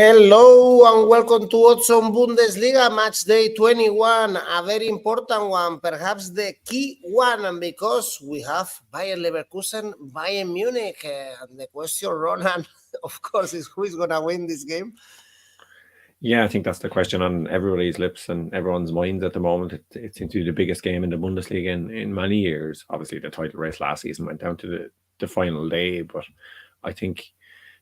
Hello and welcome to Oddspedia Bundesliga Matchday 21, a very important one, perhaps the key one, because we have Bayern Leverkusen, Bayern Munich, and the question, Ronan, of course, is who is going to win this game? Yeah, I think that's the question on everybody's lips and everyone's minds at the moment. It seems to be the biggest game in the Bundesliga in many years. Obviously, the title race last season went down to the final day, but I think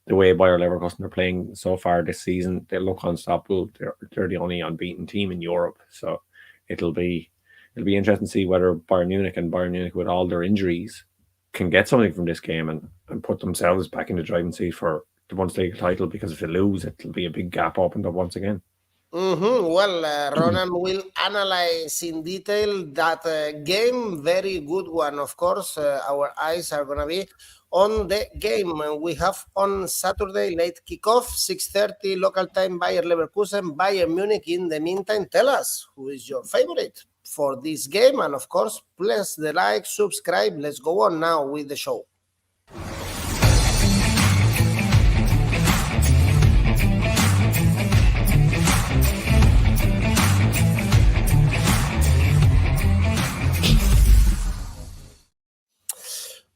the way Bayer Leverkusen are playing so far this season, they look unstoppable. They're the only unbeaten team in Europe, so it'll be interesting to see whether Bayern Munich, with all their injuries, can get something from this game and put themselves back in the driving seat for the Bundesliga title, because if they lose, it'll be a big gap opened up once again. Well, Ronan will analyze in detail that game. Very good one, of course. Our eyes are going to be on the game. We have on Saturday late kickoff, 6:30 local time, Bayer Leverkusen, Bayern Munich. In the meantime, tell us who is your favorite for this game. And of course, press the like, subscribe. Let's go on now with the show.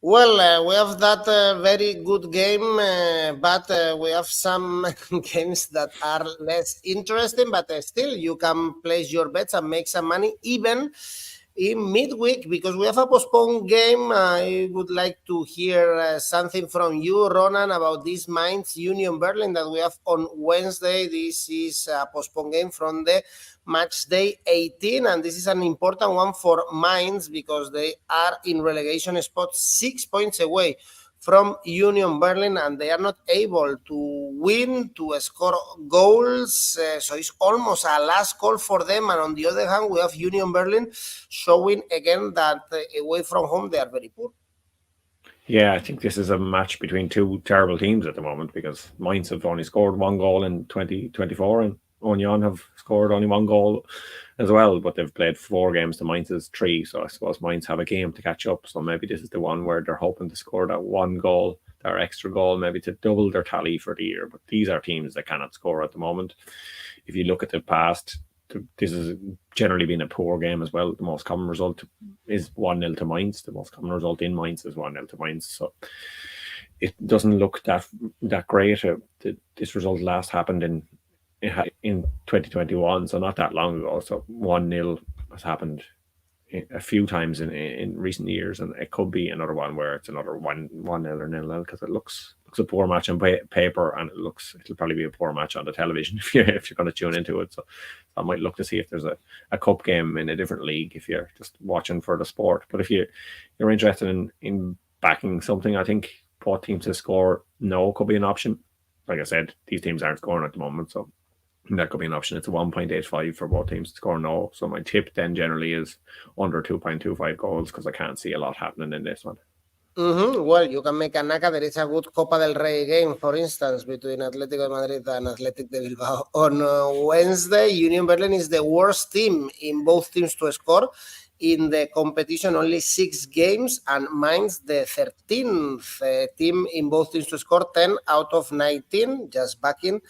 Well, we have that very good game, but we have some games that are less interesting, but still you can place your bets and make some money even in midweek, because we have a postponed game. I would like to hear something from you, Ronan, about this Mainz Union Berlin that we have on Wednesday. This is a postponed game from the Matchday 18, and this is an important one for Mainz because they are in relegation spot 6 points away from Union Berlin, and they are not able to win, to score goals, so it's almost a last call for them. And on the other hand, we have Union Berlin showing again that away from home they are very poor. Yeah, I think this is a match between two terrible teams at the moment, because Mainz have only scored one goal in 2024 and Union have scored only one goal as well, but they've played 4 games to Mainz's 3, so I suppose Mainz have a game to catch up. So maybe this is the one where they're hoping to score that one goal, their extra goal, maybe to double their tally for the year. But these are teams that cannot score at the moment. If you look at the past, this has generally been a poor game as well. The most common result is 1-0 to Mainz. The most common result in Mainz is 1-0 to Mainz. So it doesn't look that great. This result last happened in 2021, so not that long ago. So 1-0 has happened a few times in recent years, and it could be another one where it's another 1-0 or 0-0, because it looks a poor match on paper, and it'll probably be a poor match on the television if you're going to tune into it. So I might look to see if there's a cup game in a different league if you're just watching for the sport. But if you're interested in backing something, I think both teams to score no could be an option. Like I said, these teams aren't scoring at the moment, so that could be an option. It's a 1.85 for both teams to score no. So my tip then generally is under 2.25 goals, because I can't see a lot happening in this one. Well, you can make a NACA. There is a good Copa del Rey game, for instance, between Atletico de Madrid and Athletic de Bilbao on Wednesday. Union Berlin is the worst team in both teams to score in the competition, only 6 games, and Mainz the 13th team in both teams to score, 10 out of 19, just backing,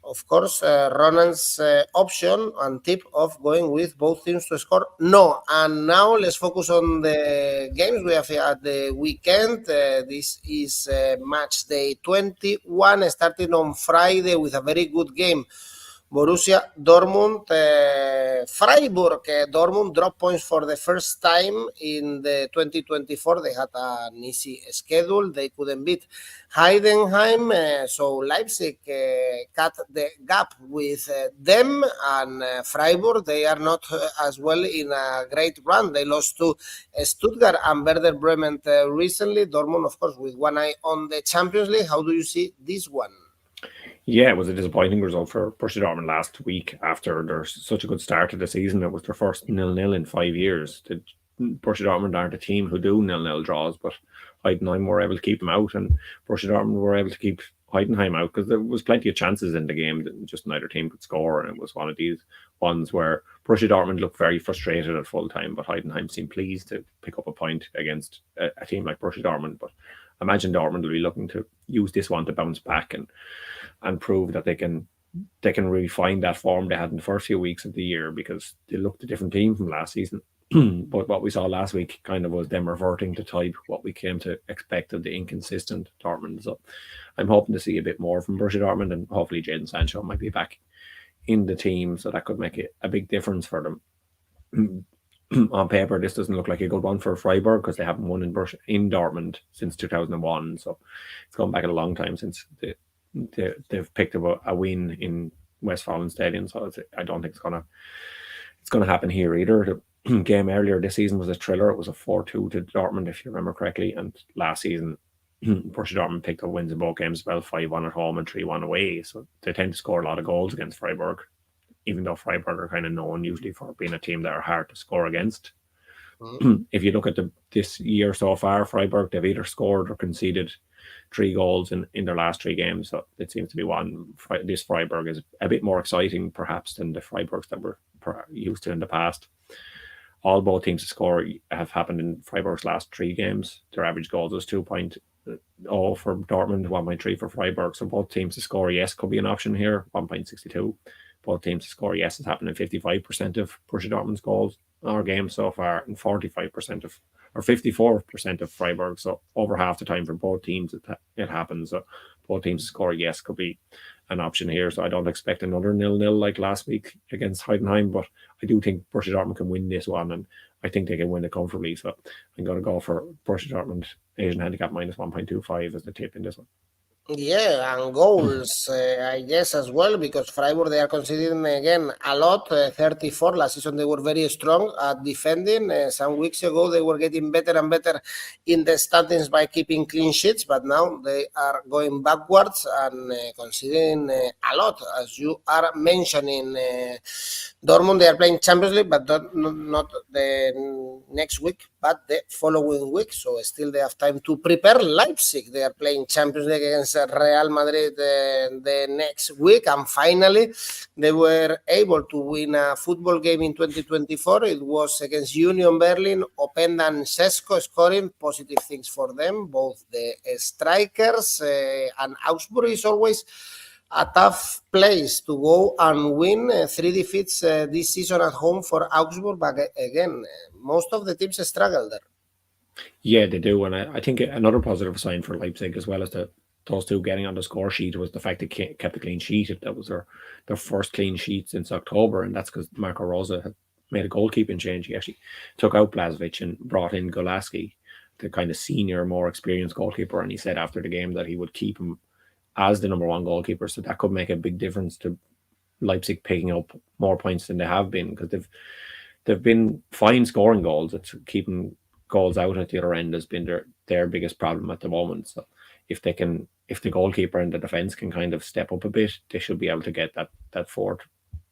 of course, Ronan's option and tip of going with both teams to score no. And now let's focus on the games we have at the weekend. This is match day 21, starting on Friday with a very good game. Borussia Dortmund, Freiburg. Dortmund dropped points for the first time in the 2024. They had an easy schedule. They couldn't beat Heidenheim. So Leipzig cut the gap with them. And Freiburg, they are not as well in a great run. They lost to Stuttgart and Werder Bremen recently. Dortmund, of course, with one eye on the Champions League. How do you see this one? Yeah, it was a disappointing result for Borussia Dortmund last week after their such a good start to the season. It was their first 0-0 in 5 years. The Borussia Dortmund aren't a team who do 0-0 draws, but Heidenheim were able to keep them out, and Borussia Dortmund were able to keep Heidenheim out, because there was plenty of chances in the game that just neither team could score, and it was one of these ones where Borussia Dortmund looked very frustrated at full time, but Heidenheim seemed pleased to pick up a point against a team like Borussia Dortmund. But I imagine Dortmund will be looking to use this one to bounce back and prove that they can really find that form they had in the first few weeks of the year, because they looked a different team from last season. But what we saw last week kind of was them reverting to type, what we came to expect of the inconsistent Dortmund. So I'm hoping to see a bit more from Borussia Dortmund, and hopefully Jadon Sancho might be back in the team, so that could make it a big difference for them. On paper, this doesn't look like a good one for Freiburg, because they haven't won in Dortmund since 2001. So it's gone back a long time since they've picked up a win in Westfalen Stadium. So I don't think it's gonna happen here either. The game earlier this season was a thriller. It was a 4-2 to Dortmund, if you remember correctly. And last season, Borussia Dortmund picked up wins in both games, well, 5-1 at home and 3-1 away. So they tend to score a lot of goals against Freiburg, even though Freiburg are kind of known usually for being a team that are hard to score against. If you look at this year so far, Freiburg, they've either scored or conceded 3 goals in their last 3 games. So it seems to be this Freiburg is a bit more exciting perhaps than the Freiburgs that we're used to in the past. Both teams to score have happened in Freiburg's last 3 games. Their average goals was 2.0 for Dortmund, 1.3 for Freiburg. So both teams to score yes could be an option here, 1.62. Both teams to score yes has happened in 55% of Borussia Dortmund's goals or games so far, and 54% of Freiburg. So over half the time for both teams it happens. So both teams to score yes could be an option here. So I don't expect another 0-0 like last week against Heidenheim, but I do think Borussia Dortmund can win this one, and I think they can win it comfortably. So I'm going to go for Borussia Dortmund Asian handicap minus 1.25 as the tip in this one. Yeah, and goals, I guess, as well, because Freiburg, they are conceding again a lot, 34. Last season, they were very strong at defending. Some weeks ago, they were getting better and better in the standings by keeping clean sheets, but now they are going backwards and conceding a lot. As you are mentioning, Dortmund, they are playing Champions League, but not the next week, but the following week. So still they have time to prepare. Leipzig, they are playing Champions League against Real Madrid the next week. And finally, they were able to win a football game in 2024. It was against Union Berlin. Openda and 𝐬𝐭𝐴 scoring, positive things for them, both the strikers. And Augsburg is always a tough place to go and win. 3 defeats this season at home for Augsburg, but again, most of the teams struggle there. Yeah, they do, and I think another positive sign for Leipzig, as well as those two getting on the score sheet, was the fact they kept a clean sheet. That was their first clean sheet since October, and that's because Marco Rose had made a goalkeeping change. He actually took out Blažević and brought in 𝐜𝐭𝐿, the kind of senior, more experienced goalkeeper, and he said after the game that he would keep him as the number 1 goalkeeper. So that could make a big difference to Leipzig picking up more points than they have been, because they've been fine scoring goals. It's keeping goals out at the other end has been their biggest problem at the moment. So if the goalkeeper and the defense can kind of step up a bit, they should be able to get that 4th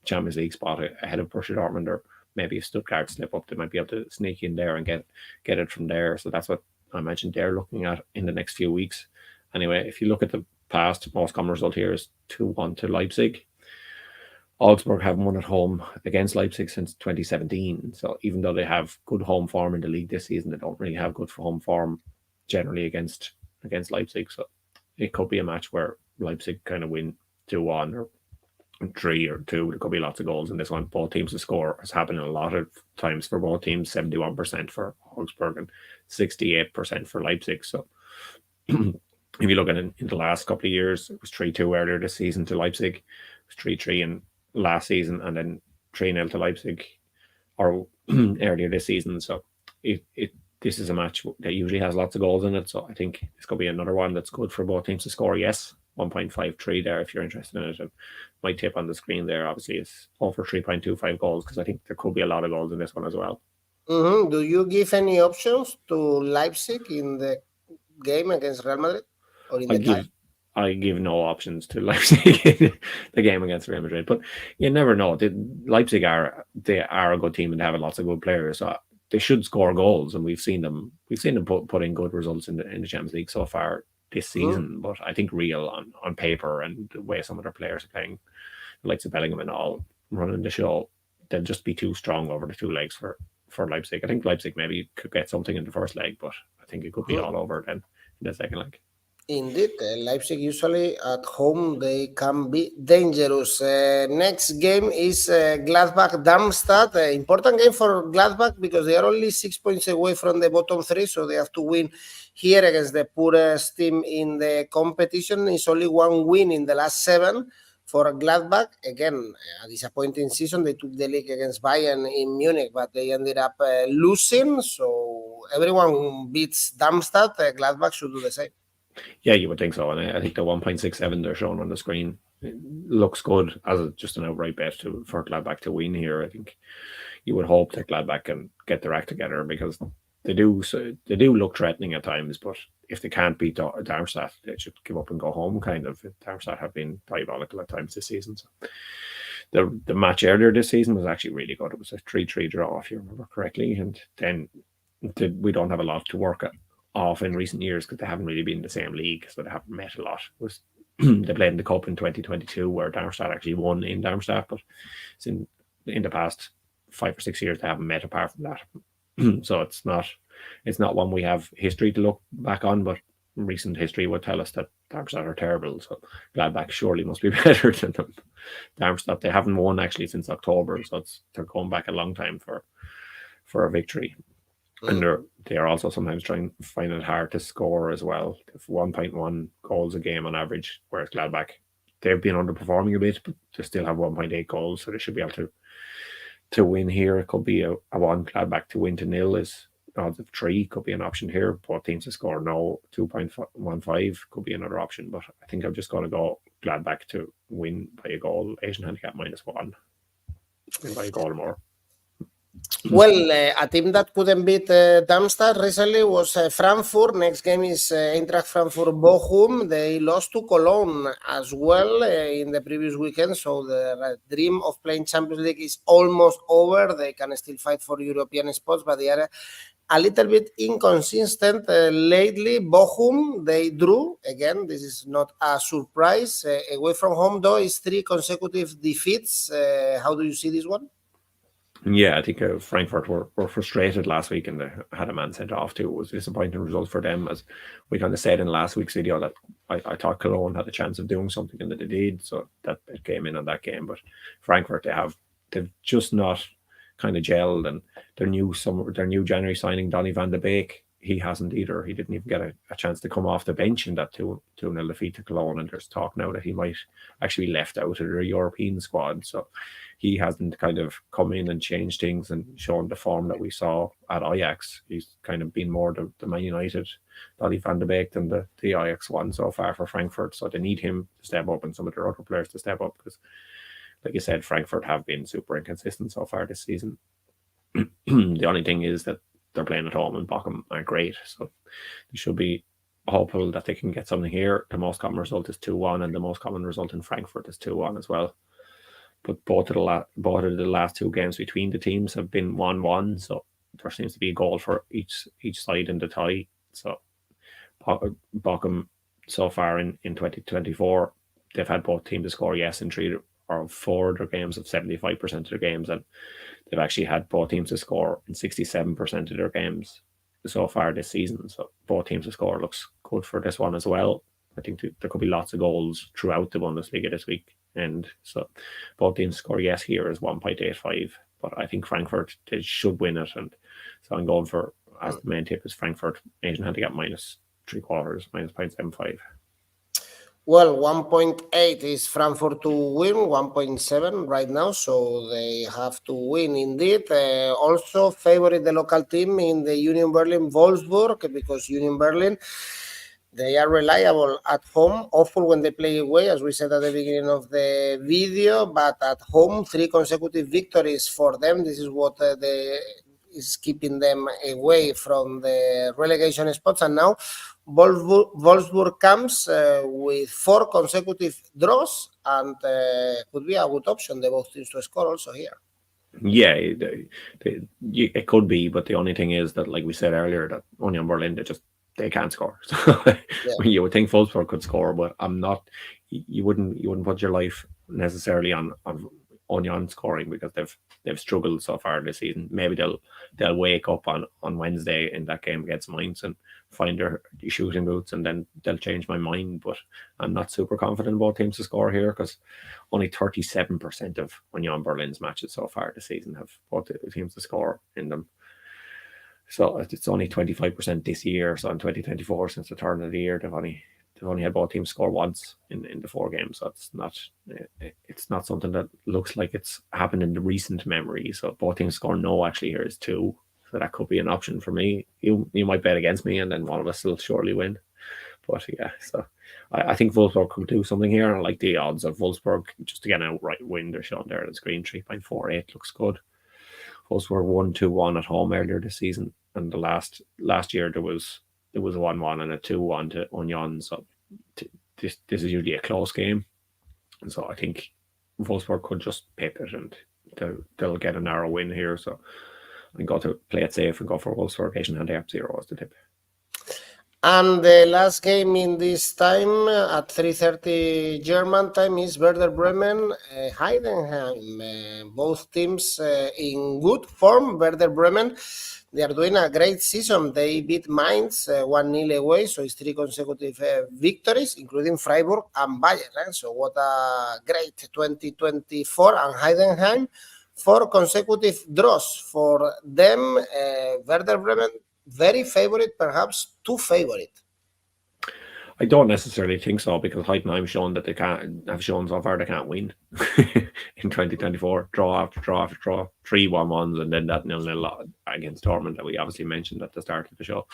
Champions League spot ahead of Borussia Dortmund, or maybe if Stuttgart step up, they might be able to sneak in there and get it from there. So that's what I imagine they're looking at in the next few weeks. Anyway, if you look at the past, most common result here is 2-1 to Leipzig. Augsburg haven't won at home against Leipzig since 2017. So even though they have good home form in the league this season, they don't really have good home form generally against Leipzig. So it could be a match where Leipzig kind of win 2-1 or 3 or 2. There could be lots of goals in this one. Both teams to score has happened a lot of times for both teams. 71% for Augsburg and 68% for Leipzig. So if you look at it in the last couple of years, it was 3-2 earlier this season to Leipzig. It was 3-3 in last season, and then 3-0 to Leipzig or earlier this season. So this is a match that usually has lots of goals in it. So I think this could be another one that's good for both teams to score yes. 1.53 there if you're interested in it. And my tip on the screen there obviously is over 3.25 goals, because I think there could be a lot of goals in this one as well. Do you give any options to Leipzig in the game against Real Madrid? Or in I give no options to Leipzig in the game against Real Madrid, but you never know. Leipzig are a good team and they have lots of good players. So they should score goals, and we've seen them put in good results in the Champions League so far this season. But I think real on paper and the way some of their players are playing, the likes of Bellingham and all running the show, they'll just be too strong over the 2 legs for Leipzig. I think Leipzig maybe could get something in the first leg, but I think it could be all over then the second leg. Indeed, Leipzig usually at home they can be dangerous. Next game is Gladbach-Darmstadt. Important game for Gladbach because they are only 6 points away from the bottom three, so they have to win here against the poorest team in the competition. It's only one win in the last 7 for Gladbach. Again, a disappointing season. They took the league against Bayern in Munich, but they ended up losing. So everyone beats Darmstadt. Gladbach should do the same. Yeah, you would think so. And I think the 1.67 they're showing on the screen looks good as just an outright bet for Gladbach to win here. I think you would hope that Gladbach can get their act together because they do look threatening at times. But if they can't beat Darmstadt, they should give up and go home. Kind of. Darmstadt have been diabolical at times this season. So the match earlier this season was actually really good. It was a 3-3 draw, if you remember correctly. And then we don't have a lot to work off in recent years because they haven't really been in the same league, so they haven't met a lot. They played in the Cup in 2022 where Darmstadt actually won in Darmstadt, but it's in the past 5 or 6 years they haven't met apart from that. So it's not one we have history to look back on, but recent history would tell us that Darmstadt are terrible, so Gladbach surely must be better than them. Darmstadt, they haven't won actually since October, so they're going back a long time for a victory. And they are also sometimes trying to find it hard to score as well. If 1.1 goals a game on average, whereas Gladbach, they've been underperforming a bit, but they still have 1.8 goals, so they should be able to win here. It could be a 1 Gladbach to win to 0 is odds of 3, could be an option here. Both teams to score no, 2.15 could be another option, but I think I'm just going to go Gladbach to win by a goal, Asian handicap -1, by a goal or more. Well, a team that couldn't beat Darmstadt recently was Frankfurt. Next game is Eintracht Frankfurt Bochum. They lost to Cologne as well in the previous weekend, so the dream of playing Champions League is almost over. They can still fight for European spots, but they are a little bit inconsistent lately. Bochum, they drew. Again, this is not a surprise. Away from home, though, is 3 consecutive defeats. How do you see this one? Yeah, I think Frankfurt were frustrated last week and they had a man sent off too. It was a disappointing result for them, as we kind of said in last week's video that I thought Cologne had a chance of doing something and that they did, so that it came in on that game. But Frankfurt, they've just not kind of gelled, and their new January signing Donny van de Beek, he hasn't either. He didn't even get a chance to come off the bench in that 2-0 defeat to Cologne, and there's talk now that he might actually be left out of the European squad. So he hasn't kind of come in and changed things and shown the form that we saw at Ajax. He's kind of been more the Man United Donny van de Beek than the Ajax one so far for Frankfurt. So they need him to step up and some of their other players to step up because, like you said, Frankfurt have been super inconsistent so far this season. The only thing is that they're playing at home and Bochum aren't great, so they should be hopeful that they can get something here. The most common result is 2-1, and the most common result in Frankfurt is 2-1 as well. But both of the last 2 games between the teams have been 1-1, so there seems to be a goal for each side in the tie. So Bochum so far in 2024, they've had both teams to score yes in 3 or 4 of their games of 75% of their games, and they've actually had both teams to score in 67% of their games so far this season. So both teams to score looks good for this one as well. I think there could be lots of goals throughout the Bundesliga this week. And so both teams score yes here is 1.85. But I think Frankfurt, they should win it. And so I'm going for, as the main tip is Frankfurt, Asian handicap -3/4, -0.75. Well, 1.8 is Frankfurt to win, 1.7 right now, so they have to win indeed. Also favorite the local team in the Union Berlin Wolfsburg, because Union Berlin, they are reliable at home, awful when they play away, as we said at the beginning of the video, but at home, 3 consecutive victories for them. This is what is keeping them away from the relegation spots, and now Wolfsburg comes with 4 consecutive draws and could be a good option. They both teams to score also here. Yeah, it could be, but the only thing is that, like we said earlier, that Union Berlin, they can't score. So you would think Wolfsburg could score, but you wouldn't put your life necessarily on Union scoring because they've struggled so far this season. Maybe they'll wake up on Wednesday in that game against Mainz and find their shooting boots, and then they'll change my mind. But I'm not super confident about teams to score here because only 37% of Union Berlin's matches so far this season have both teams to score in them. So it's only 25% this year. So in 2024, since the turn of the year, they've only had both teams score once in the 4 games. So it's not something that looks like it's happened in the recent memory. So both teams score no actually here is 2. So that could be an option for me. You might bet against me, and then one of us will surely win. But yeah, so I think Wolfsburg could do something here. And I like the odds of Wolfsburg just to get an outright win. They're shown there on the screen. 3.48 looks good. Wolfsburg 1-2-1 at home earlier this season, and the last year there was a 1-1 and a 2-1 to Union. So this is usually a close game, and so I think Wolfsburg could just pip it and they'll get a narrow win here. So I go to play it safe and go for Wolfsburg. Hand up 0 as the tip. And the last game in this time at 3:30 German time is Werder Bremen, Heidenheim. Both teams in good form. Werder Bremen, they are doing a great season. They beat Mainz 1-0 away, so it's 3 consecutive victories, including Freiburg and Bayern. So what a great 2024. And Heidenheim, 4 consecutive draws for them. Werder Bremen, very favorite, perhaps too favorite. I don't necessarily think so because Heidenheim shown that they have shown so far they can't win in 2024. Draw after draw after draw, 3 1-1s, and then that 0-0 against Dortmund that we obviously mentioned at the start of the show.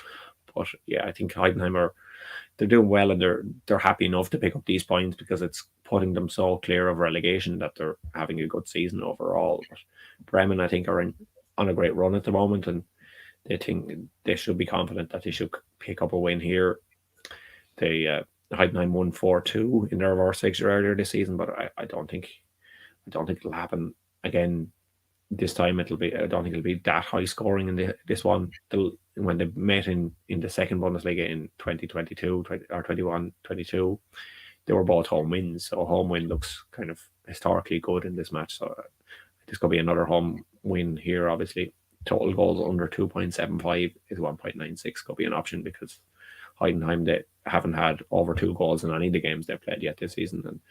But yeah, I think Heidenheim they're doing well, and they're happy enough to pick up these points because it's putting them so clear of relegation that they're having a good season overall. But Bremen, I think, are on a great run at the moment, and they think they should be confident that they should pick up a win here. Heidenheim won 4-2 in their reverse fixture earlier this season, but I don't think it'll happen again this time. I don't think it'll be that high scoring in this one. When they met in the second Bundesliga in 2022 or 21-22, they were both home wins. So a home win looks kind of historically good in this match. So this could be another home win here, obviously. Total goals under 2.75 is 1.96 could be an option because Heidenheim, they haven't had over 2 goals in any of the games they've played yet this season. And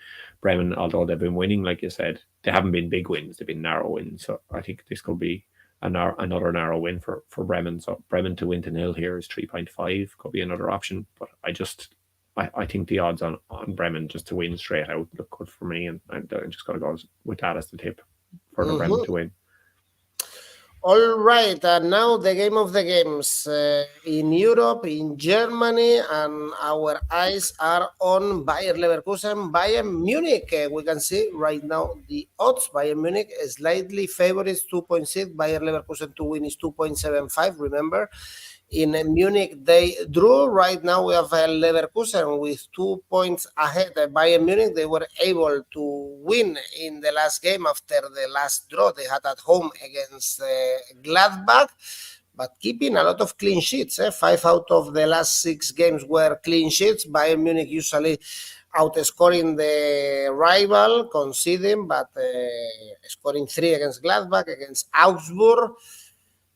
Bremen, although they've been winning, like you said, they haven't been big wins. They've been narrow wins. So I think this could be another narrow win for Bremen. So Bremen to win to 0 here is 3.5. Could be another option. But I think the odds on Bremen just to win straight out look good for me. And I'm just going to go with that as the tip for the Bremen to win. All right, and now the game of the games in Europe, in Germany, and our eyes are on Bayern Leverkusen, Bayern Munich. We can see right now the odds. Bayern Munich is slightly favorites, 2.6. Bayern Leverkusen to win is 2.75. Remember, in Munich, they drew. Right now, we have Leverkusen with 2 points ahead. Bayern Munich, they were able to win in the last game after the last draw they had at home against Gladbach, but keeping a lot of clean sheets. 5 out of the last 6 games were clean sheets. Bayern Munich usually outscoring the rival, conceding, but scoring 3 against Gladbach, against Augsburg.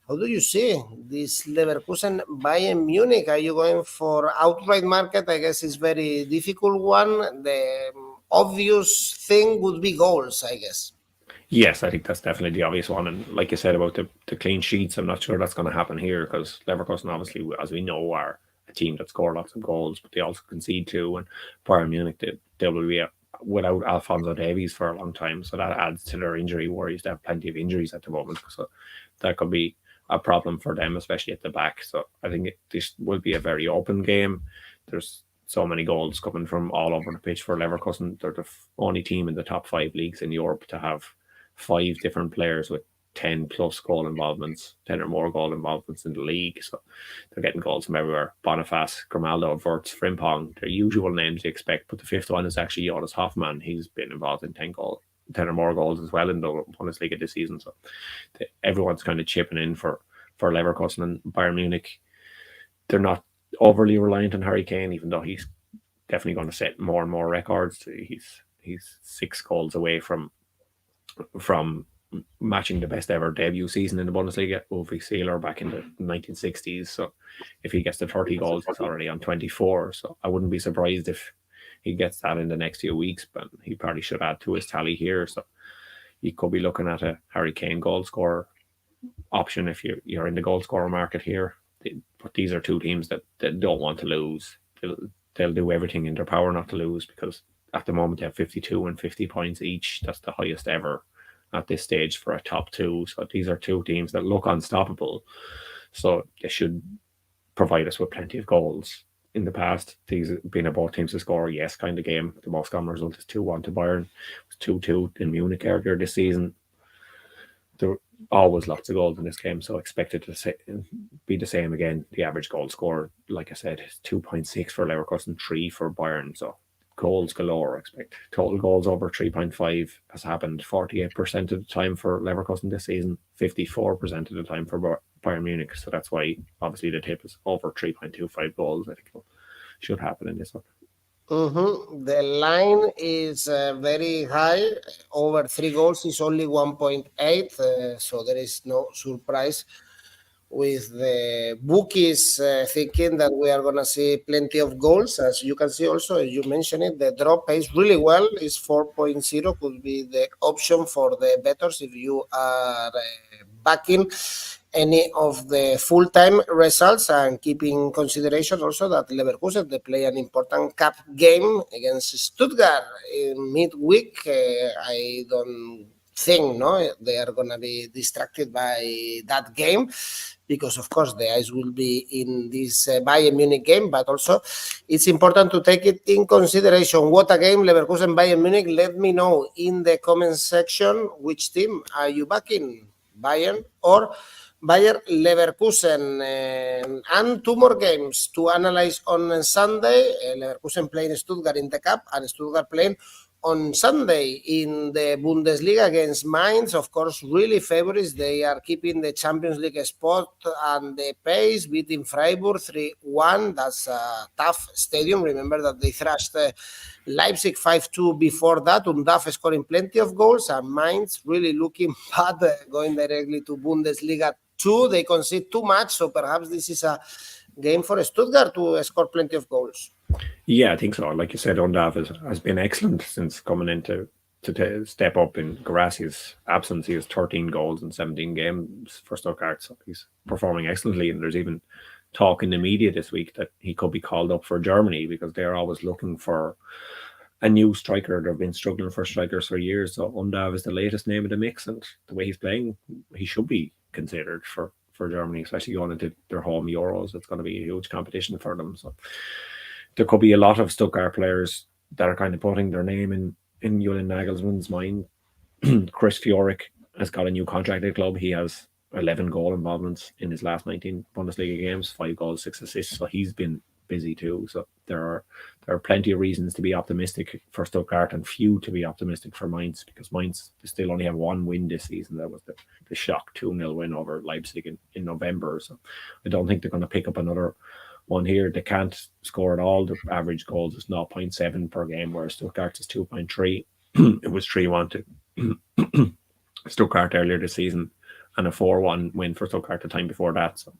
How do you see this Leverkusen Bayern Munich? Are you going for outright market? I guess it's very difficult one. The obvious thing would be goals, I guess. Yes, I think that's definitely the obvious one. And like you said about the clean sheets, I'm not sure that's going to happen here because Leverkusen, obviously, as we know, are a team that score lots of goals, but they also concede too. And Bayern Munich, they will be without Alphonso Davies for a long time. So that adds to their injury worries. They have plenty of injuries at the moment. So that could be a problem for them, especially at the back. So I think this will be a very open game. There's so many goals coming from all over the pitch for Leverkusen. They're the only team in the top 5 leagues in Europe to have 5 different players with 10 plus goal involvements, 10 or more goal involvements in the league. So they're getting goals from everywhere. Boniface, Grimaldo, Wirtz, Frimpong, their usual names you expect. But the 5th one is actually Jonas Hoffmann. He's been involved in 10 or more goals as well in the Bundesliga this season. So everyone's kind of chipping in for Leverkusen. And Bayern Munich, they're not overly reliant on Harry Kane, even though he's definitely going to set more and more records. He's 6 goals away from from matching the best ever debut season in the Bundesliga, Ulrich Seeler, back in the 1960s. So if he gets to 30 goals, he's already on 24. So I wouldn't be surprised if he gets that in the next few weeks, but he probably should add to his tally here. So you could be looking at a Harry Kane goal scorer option if you're in the goal scorer market here. But these are two teams that don't want to lose. They'll do everything in their power not to lose, because at the moment they have 52 and 50 points each. That's the highest ever at this stage for a top two. So these are two teams that look unstoppable. So they should provide us with plenty of goals. In the past, these have been a both teams to score yes kind of game. The most common result is 2-1 to Bayern. It was 2-2 in Munich earlier this season. There were always lots of goals in this game, so expect it to be the same again. The average goal score, like I said, is 2.6 for Leverkusen, 3 for Bayern. So goals galore. Expect total goals over 3.5 has happened 48% of the time for Leverkusen this season, 54% of the time for Bayern Munich. So that's why obviously the tip is over 3.25 goals. I think it should happen in this one. The line is very high. Over 3 goals is only 1.8. So there is no surprise with the bookies thinking that we are going to see plenty of goals. As you can see also, as you mentioned it, the draw pays really well. Is 4.0, could be the option for the bettors if you are backing any of the full-time results, and keep in consideration also that Leverkusen, they play an important cup game against Stuttgart in midweek. I don't think they are going to be distracted by that game, because of course the eyes will be in this Bayern Munich game, but also it's important to take it in consideration. What a game, Leverkusen Bayern Munich. Let me know in the comment section which team are you backing, Bayern or Bayer Leverkusen. And 2 more games to analyze on Sunday. Leverkusen playing Stuttgart in the cup, and Stuttgart playing on Sunday in the Bundesliga against Mainz. Of course, really favorites. They are keeping the Champions League spot and the pace, beating Freiburg 3-1. That's a tough stadium. Remember that they thrashed Leipzig 5-2 before that. Undav scoring plenty of goals, and Mainz really looking bad, going directly to Bundesliga 2. They concede too much, so perhaps this is a game for Stuttgart to score plenty of goals. Yeah, I think so. Like you said, Undav has been excellent since coming in to step up in Guirassi's absence. He has 13 goals in 17 games for Stuttgart, so he's performing excellently. And there's even talk in the media this week that he could be called up for Germany, because they're always looking for a new striker. They've been struggling for strikers for years, so Undav is the latest name in the mix, and the way he's playing, he should be considered for Germany, especially going into their home Euros. It's going to be a huge competition for them. So there could be a lot of Stuttgart players that are kind of putting their name in Julian Nagelsmann's mind. Chris Fiorik has got a new contract at the club. He has 11 goal involvements in his last 19 Bundesliga games, 5 goals, 6 assists. So he's been busy too. So there are plenty of reasons to be optimistic for Stuttgart, and few to be optimistic for Mainz, because Mainz still only have 1 win this season. That was the shock 2-0 win over Leipzig in November. So I don't think they're going to pick up another one here. They can't score at all. The average goals is 0.7 per game, whereas Stuttgart is 2.3. It was 3-1 to Stuttgart earlier this season, and a 4-1 win for Stuttgart the time before that. So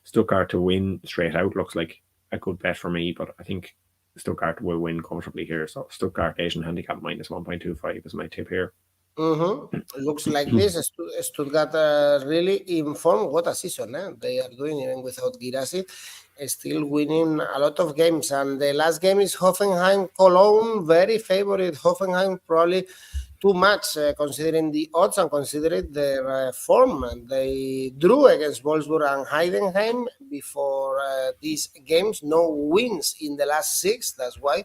Stuttgart to win straight out looks like a good bet for me, but I think Stuttgart will win comfortably here. So Stuttgart Asian handicap minus 1.25 is my tip here. Looks like this. Stuttgart really in form. What a season they are doing, even without Guirassy, still winning a lot of games. And the last game is Hoffenheim Cologne. Very favorite Hoffenheim, probably too much considering the odds and considering their form. They drew against Wolfsburg and Heidenheim before these games. No wins in the last 6. That's why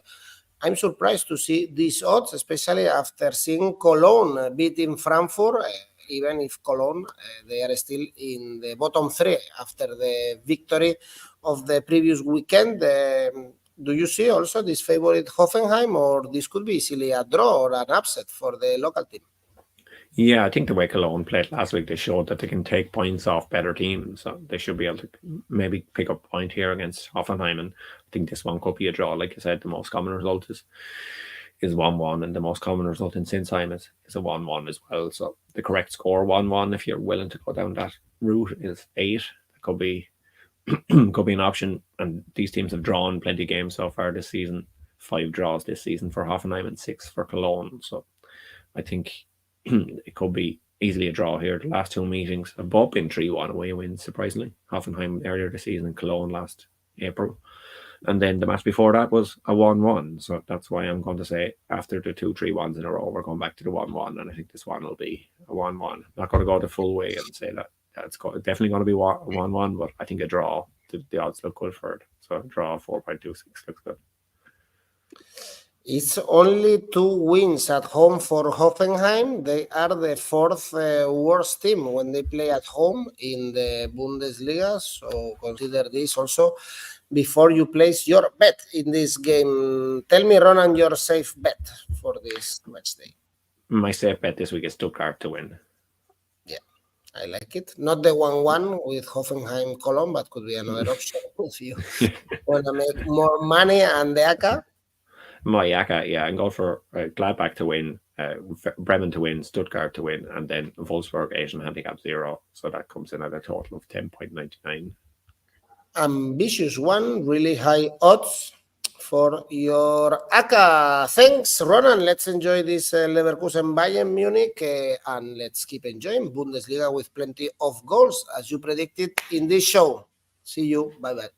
I'm surprised to see these odds, especially after seeing Cologne beating Frankfurt, even if Cologne, they are still in the bottom 3 after the victory of the previous weekend. Do you see also this favorite Hoffenheim, or this could be easily a draw or an upset for the local team? Yeah, I think the way Cologne played last week, they showed that they can take points off better teams. So they should be able to maybe pick up a point here against Hoffenheim. And I think this one could be a draw. Like I said, the most common result is 1-1, and the most common result in Sinsheim is a 1-1 as well. So the correct score 1-1, if you're willing to go down that route, is 8. It could be could be an option. And these teams have drawn plenty of games so far this season. 5 draws this season for Hoffenheim and 6 for Cologne. So I think it could be easily a draw here. The last 2 meetings have both been 3-1 away wins, surprisingly. Hoffenheim earlier this season and Cologne last April. And then the match before that was a 1-1. So that's why I'm going to say after the 2 3-1s in a row, we're going back to the 1-1. And I think this one will be a 1-1. Not going to go the full way and say that it's definitely going to be a 1-1, but I think a draw, the odds look good for it. So a draw 4.26 looks good. It's only 2 wins at home for Hoffenheim. They are the 4th worst team when they play at home in the Bundesliga. So consider this also before you place your bet in this game. Tell me, Ronan, your safe bet for this match day. My safe bet this week is Stuttgart to win. Yeah, I like it. Not the 1-1 with Hoffenheim Cologne, but could be another option if you want to make more money and the ACCA. My ACCA, yeah, and go for Gladbach to win, Bremen to win, Stuttgart to win, and then Wolfsburg Asian handicap 0. So that comes in at a total of 10.99. Ambitious one, really high odds for your ACCA. Thanks, Ronan. Let's enjoy this Leverkusen Bayern Munich and let's keep enjoying Bundesliga with plenty of goals as you predicted in this show. See you. Bye-bye.